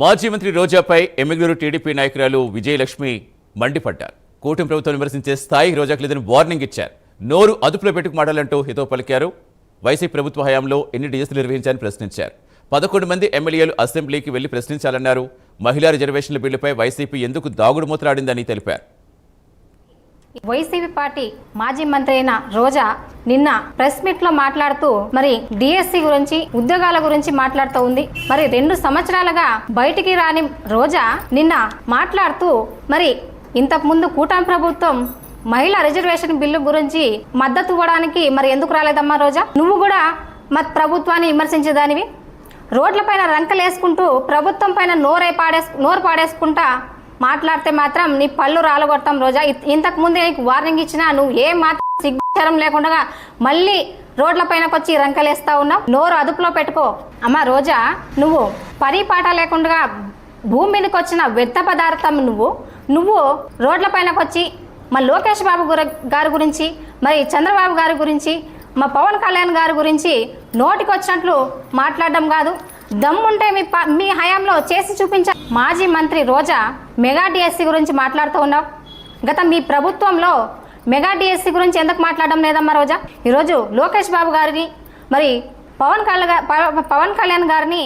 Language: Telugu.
మాజీ మంత్రి రోజాపై ఎమ్మిగనూరు టీడీపీ నాయకురాలు విజయలక్ష్మి మండిపడ్డారు. కూటమి ప్రభుత్వం విమర్శించే స్థాయికి రోజాకు లేదని వార్నింగ్ ఇచ్చారు. నోరు అదుపులో పెట్టుకు మాడాలంటూ హితవు పలికారు. వైసీపీ ప్రభుత్వ హయాంలో ఎన్ని డిఎస్లు నిర్వహించారని ప్రశ్నించారు. 11 మంది ఎమ్మెల్యేలు అసెంబ్లీకి వెళ్లి ప్రశ్నించాలన్నారు. మహిళా రిజర్వేషన్ల బిల్లుపై వైసీపీ ఎందుకు దాగుడు మూతలాడిందని తెలిపారు. వైసీపీ పార్టీ మాజీ మంత్రి అయిన రోజా నిన్న ప్రెస్ మీట్ లో మాట్లాడుతూ మరి డిఎస్సి గురించి ఉద్యోగాల గురించి మాట్లాడుతూ ఉంది. మరి 2 సంవత్సరాలుగా బయటికి రాని రోజా నిన్న మాట్లాడుతూ మరి ఇంతకు ముందు కూటమి ప్రభుత్వం మహిళా రిజర్వేషన్ బిల్లు గురించి మద్దతు ఇవ్వడానికి మరి ఎందుకు రాలేదమ్మా రోజా? నువ్వు కూడా మా ప్రభుత్వాన్ని విమర్శించేదానివి. రోడ్లపైన రంకలేసుకుంటూ ప్రభుత్వం పైన నోరు పాడేసుకుంటా మాట్లాడితే మాత్రం నీ పళ్ళు రాలగొడతాం రోజా. ఇంతకు ముందే నీకు వార్నింగ్ ఇచ్చినా నువ్వు ఏ మాత్రం సిగ్గుచరం లేకుండా మళ్ళీ రోడ్ల పైనకి వచ్చి రంకలేస్తా ఉన్నావు. నోరు అదుపులో పెట్టుకో అమ్మా రోజా. నువ్వు పరిపాట లేకుండా భూమి మీదకి వచ్చిన వ్యర్థ పదార్థం నువ్వు రోడ్ల పైనకి వచ్చి మా లోకేష్ బాబు గారి గురించి మరి చంద్రబాబు గారి గురించి మా పవన్ కళ్యాణ్ గారి గురించి నోటికి వచ్చినట్లు మాట్లాడడం కాదు. దమ్ముంటే మీ హయాంలో చేసి చూపించ. మాజీ మంత్రి రోజా మెగా డిఎస్సి గురించి మాట్లాడుతూ ఉన్నావు. గత మీ ప్రభుత్వంలో మెగా డిఎస్సి గురించి ఎందుకు మాట్లాడడం లేదమ్మా రోజా? ఈరోజు లోకేష్ బాబు గారిని మరి పవన్ కళ్యాణ్ గారిని